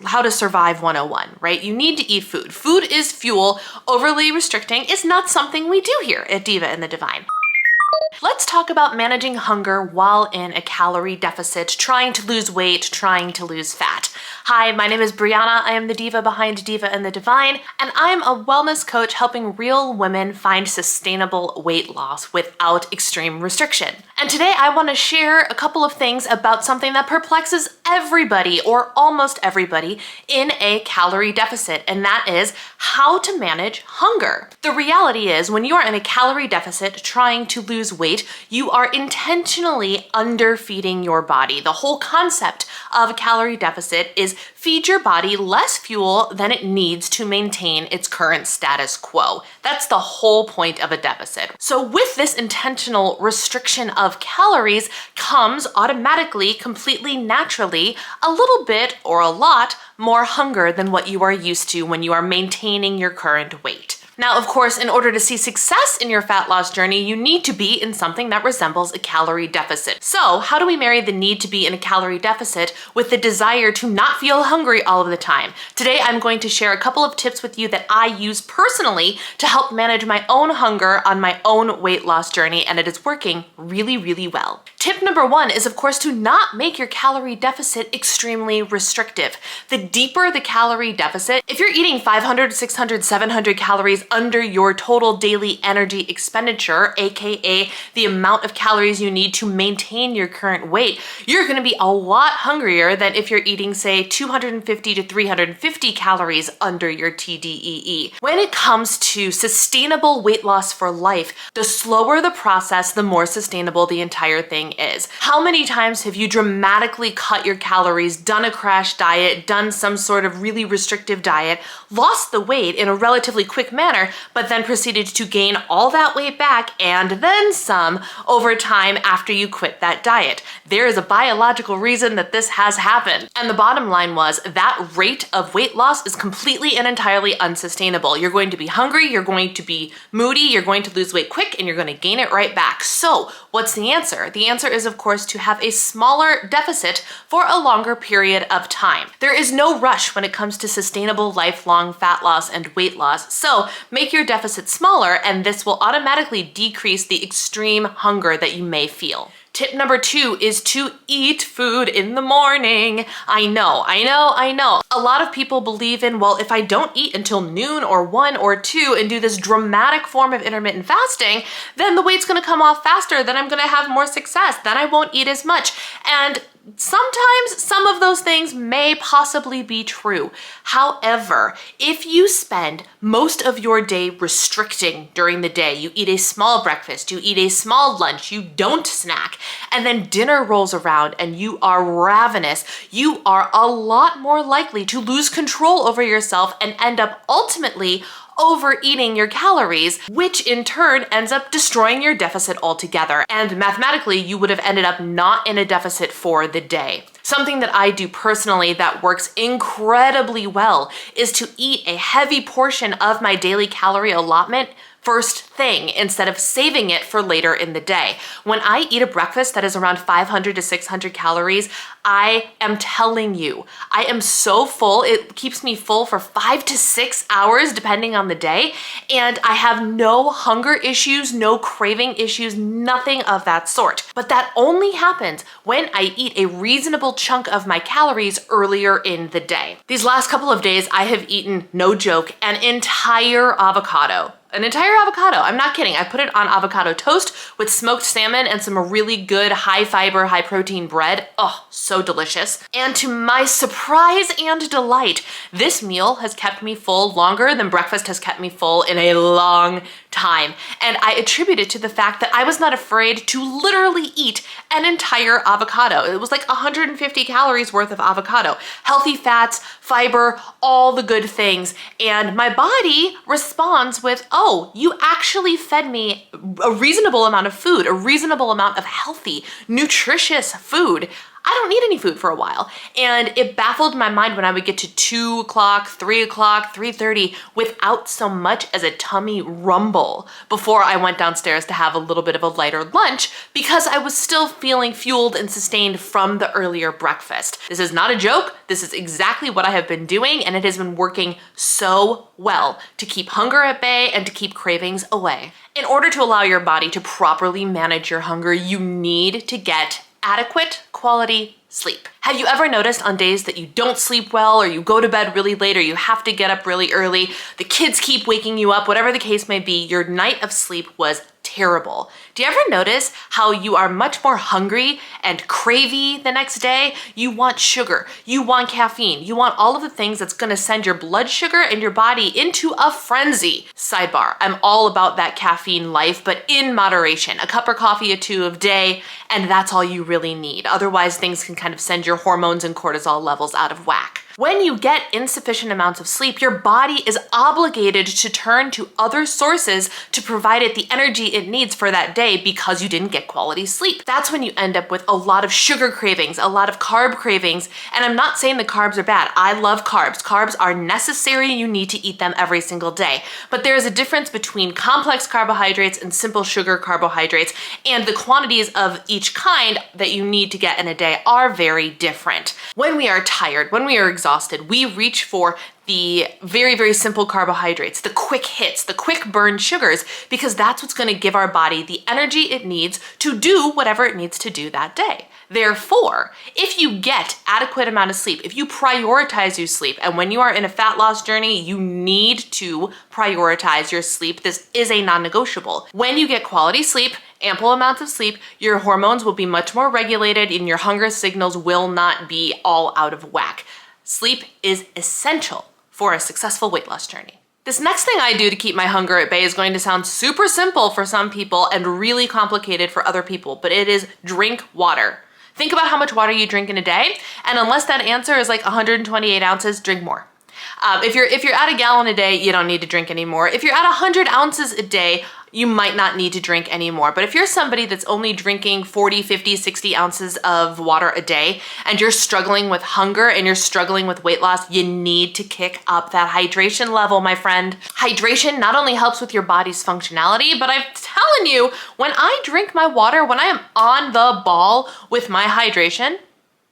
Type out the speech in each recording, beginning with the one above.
how to survive 101, right? You need to eat food. Food is fuel. Overly restricting is not something we do here at Diva and the Divine. Let's talk about managing hunger while in a calorie deficit, trying to lose weight, trying to lose fat. Hi, my name is Brianna. I am the diva behind Diva and the Divine, and I'm a wellness coach helping real women find sustainable weight loss without extreme restriction. And today I want to share a couple of things about something that perplexes everybody, or almost everybody, in a calorie deficit, and that is how to manage hunger. The reality is, when you are in a calorie deficit trying to lose weight, you are intentionally underfeeding your body. The whole concept of a calorie deficit is feed your body less fuel than it needs to maintain its current status quo. That's the whole point of a deficit. So with this intentional restriction of calories comes automatically, completely naturally, a little bit or a lot more hunger than what you are used to when you are maintaining your current weight. Now, of course, in order to see success in your fat loss journey, you need to be in something that resembles a calorie deficit. So how do we marry the need to be in a calorie deficit with the desire to not feel hungry all of the time? Today, I'm going to share a couple of tips with you that I use personally to help manage my own hunger on my own weight loss journey, and it is working really, really well. Tip number one is, of course, to not make your calorie deficit extremely restrictive. The deeper the calorie deficit, if you're eating 500, 600, 700 calories under your total daily energy expenditure, aka the amount of calories you need to maintain your current weight, you're going to be a lot hungrier than if you're eating, say, 250 to 350 calories under your TDEE. When it comes to sustainable weight loss for life, the slower the process, the more sustainable the entire thing is. How many times have you dramatically cut your calories, done a crash diet, done some sort of really restrictive diet, lost the weight in a relatively quick manner, but then proceeded to gain all that weight back and then some over time after you quit that diet? There is a biological reason that this has happened. And the bottom line was that rate of weight loss is completely and entirely unsustainable. You're going to be hungry, you're going to be moody, you're going to lose weight quick, and you're going to gain it right back. So what's the answer? The answer is, of course, to have a smaller deficit for a longer period of time. There is no rush when it comes to sustainable lifelong fat loss and weight loss. So make your deficit smaller, and this will automatically decrease the extreme hunger that you may feel. Tip number two is to eat food in the morning. I know. A lot of people believe in, well, if I don't eat until noon or 1 or 2 and do this dramatic form of intermittent fasting, then the weight's gonna come off faster, then I'm gonna have more success, then I won't eat as much. And sometimes some of those things may possibly be true. However, if you spend most of your day restricting during the day, you eat a small breakfast, you eat a small lunch, you don't snack, and then dinner rolls around and you are ravenous, you are a lot more likely to lose control over yourself and end up ultimately overeating your calories, which in turn ends up destroying your deficit altogether. And mathematically, you would have ended up not in a deficit for the day. Something that I do personally that works incredibly well is to eat a heavy portion of my daily calorie allotment first thing instead of saving it for later in the day. When I eat a breakfast that is around 500 to 600 calories, I am telling you, I am so full. It keeps me full for 5 to 6 hours depending on the day, and I have no hunger issues, no craving issues, nothing of that sort. But that only happens when I eat a reasonable chunk of my calories earlier in the day. These last couple of days, I have eaten, no joke, an entire avocado. An entire avocado. I'm not kidding. I put it on avocado toast with smoked salmon and some really good high fiber, high protein bread. Oh, so delicious. And to my surprise and delight, this meal has kept me full longer than breakfast has kept me full in a long time. And I attribute it to the fact that I was not afraid to literally eat an entire avocado. It was like 150 calories worth of avocado. Healthy fats, fiber, all the good things. And my body responds with, oh, you actually fed me a reasonable amount of food, a reasonable amount of healthy, nutritious food. I don't need any food for a while. And it baffled my mind when I would get to 2 o'clock, 3 o'clock, 3:30 without so much as a tummy rumble before I went downstairs to have a little bit of a lighter lunch because I was still feeling fueled and sustained from the earlier breakfast. This is not a joke. This is exactly what I have been doing, and it has been working so well to keep hunger at bay and to keep cravings away. In order to allow your body to properly manage your hunger, you need to get adequate quality sleep. Have you ever noticed on days that you don't sleep well or you go to bed really late or you have to get up really early, the kids keep waking you up, whatever the case may be, your night of sleep was terrible? Do you ever notice how you are much more hungry and cravey the next day? You want sugar, you want caffeine, you want all of the things that's gonna send your blood sugar and your body into a frenzy. Sidebar, I'm all about that caffeine life, but in moderation. A cup of coffee or two a day, and that's all you really need. Otherwise, things can kind of send your hormones and cortisol levels out of whack. When you get insufficient amounts of sleep, your body is obligated to turn to other sources to provide it the energy it needs for that day because you didn't get quality sleep. That's when you end up with a lot of sugar cravings, a lot of carb cravings, and I'm not saying the carbs are bad. I love carbs. Carbs are necessary. You need to eat them every single day. But there is a difference between complex carbohydrates and simple sugar carbohydrates, and the quantities of each kind that you need to get in a day are very different. When we are tired, when we are exhausted, we reach for the very, very simple carbohydrates, the quick hits, the quick burn sugars, because that's what's gonna give our body the energy it needs to do whatever it needs to do that day. Therefore, if you get adequate amount of sleep, if you prioritize your sleep, and when you are in a fat loss journey, you need to prioritize your sleep. This is a non-negotiable. When you get quality sleep, ample amounts of sleep, your hormones will be much more regulated and your hunger signals will not be all out of whack. Sleep is essential for a successful weight loss journey. This next thing I do to keep my hunger at bay is going to sound super simple for some people and really complicated for other people, but it is drink water. Think about how much water you drink in a day, and unless that answer is like 128 ounces, drink more. If you're at a gallon a day, you don't need to drink anymore. If you're at 100 ounces a day, you might not need to drink anymore. But if you're somebody that's only drinking 40, 50, 60 ounces of water a day, and you're struggling with hunger and you're struggling with weight loss, you need to kick up that hydration level, my friend. Hydration not only helps with your body's functionality, but I'm telling you, when I drink my water, when I am on the ball with my hydration,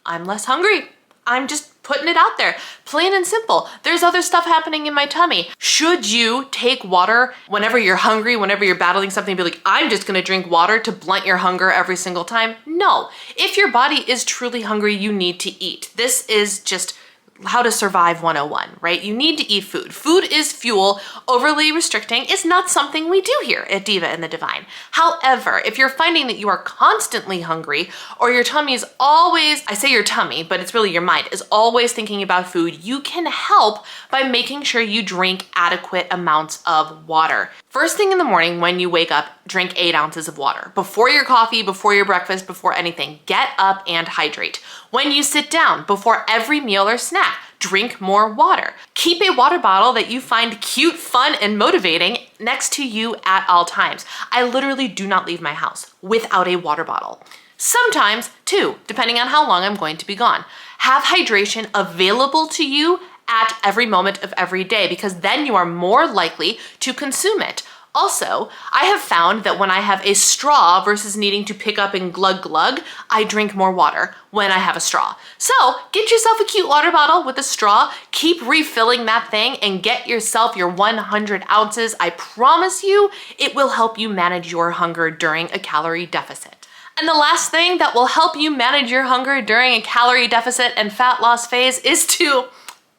I'm less hungry. I'm just putting it out there, plain and simple. There's other stuff happening in my tummy. Should you take water whenever you're hungry, whenever you're battling something, be like, I'm just gonna drink water to blunt your hunger every single time? No. If your body is truly hungry, you need to eat. This is just how to survive 101, right? You need to eat food. Food is fuel. Overly restricting is not something we do here at Diva and the Divine. However, if you're finding that you are constantly hungry or your tummy is always, I say your tummy, but it's really your mind, is always thinking about food, you can help by making sure you drink adequate amounts of water. First thing in the morning when you wake up, drink 8 ounces of water. Before your coffee, before your breakfast, before anything, get up and hydrate. When you sit down, before every meal or snack, drink more water. Keep a water bottle that you find cute, fun, and motivating next to you at all times. I literally do not leave my house without a water bottle. Sometimes two, depending on how long I'm going to be gone. Have hydration available to you at every moment of every day, because then you are more likely to consume it. Also, I have found that when I have a straw versus needing to pick up and glug glug, I drink more water when I have a straw. So get yourself a cute water bottle with a straw, keep refilling that thing, and get yourself your 100 ounces. I promise you, it will help you manage your hunger during a calorie deficit. And the last thing that will help you manage your hunger during a calorie deficit and fat loss phase is to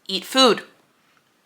eat food.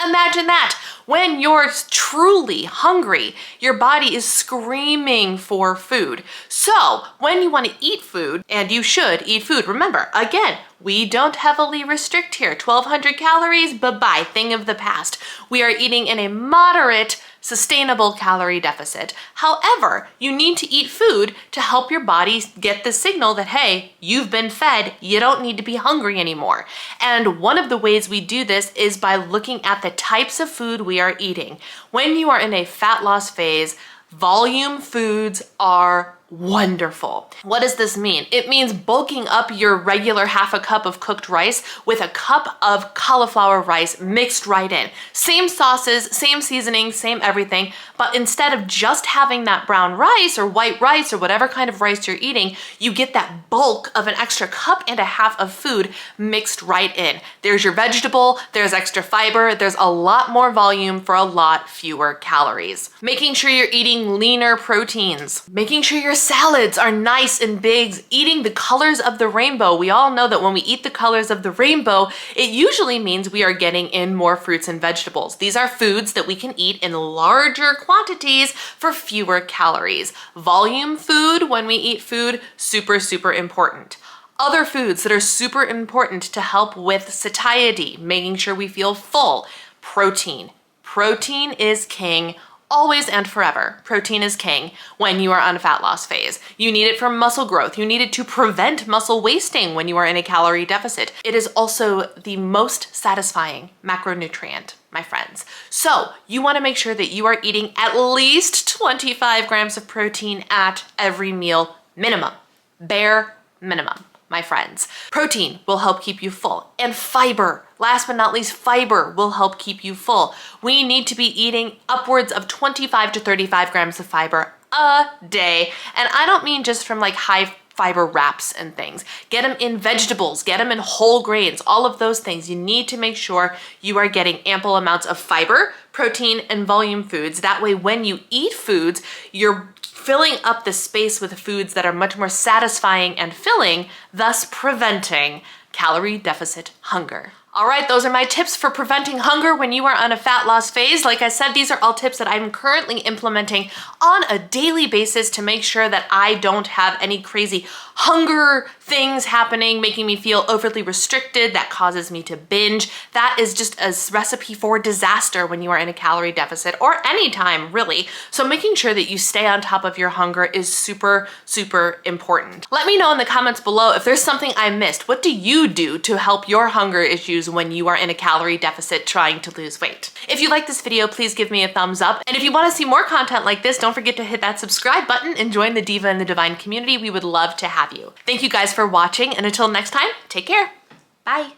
Imagine that. When you're truly hungry, your body is screaming for food. So when you want to eat food, and you should eat food, remember, again, we don't heavily restrict here. 1,200 calories, bye-bye, thing of the past. We are eating in a moderate, sustainable calorie deficit. However, you need to eat food to help your body get the signal that, hey, you've been fed, you don't need to be hungry anymore. And one of the ways we do this is by looking at the types of food we are eating. When you are in a fat loss phase, volume foods are wonderful. What does this mean? It means bulking up your regular half a cup of cooked rice with a cup of cauliflower rice mixed right in. Same sauces, same seasoning, same everything, but instead of just having that brown rice or white rice or whatever kind of rice you're eating, you get that bulk of an extra cup and a half of food mixed right in. There's your vegetable, there's extra fiber, there's a lot more volume for a lot fewer calories. Making sure you're eating leaner proteins. Making sure your salads are nice and big, eating the colors of the rainbow. We all know that when we eat the colors of the rainbow, it usually means we are getting in more fruits and vegetables. These are foods that we can eat in larger quantities for fewer calories. Volume food, when we eat food, super, super important. Other foods that are super important to help with satiety, making sure we feel full. Protein. Protein is king. Always and forever. Protein is king when you are on a fat loss phase. You need it for muscle growth. You need it to prevent muscle wasting when you are in a calorie deficit. It is also the most satisfying macronutrient, my friends. So you want to make sure that you are eating at least 25 grams of protein at every meal minimum. Bare minimum, my friends. Protein will help keep you full. And fiber, last but not least, fiber will help keep you full. We need to be eating upwards of 25 to 35 grams of fiber a day. And I don't mean just from like high fiber wraps and things. Get them in vegetables, get them in whole grains, all of those things. You need to make sure you are getting ample amounts of fiber, protein, and volume foods. That way, when you eat foods, you're filling up the space with foods that are much more satisfying and filling, thus preventing calorie deficit hunger. All right, those are my tips for preventing hunger when you are on a fat loss phase. Like I said, these are all tips that I'm currently implementing on a daily basis to make sure that I don't have any crazy hunger things happening, making me feel overly restricted. That causes me to binge. That is just a recipe for disaster when you are in a calorie deficit or anytime really. So making sure that you stay on top of your hunger is super, super important. Let me know in the comments below if there's something I missed. What do you do to help your hunger issues when you are in a calorie deficit trying to lose weight? If you like this video, please give me a thumbs up. And if you want to see more content like this, don't forget to hit that subscribe button and join the Diva and the Divine community. We would love to have you. Thank you guys for watching, and until next time, take care. Bye.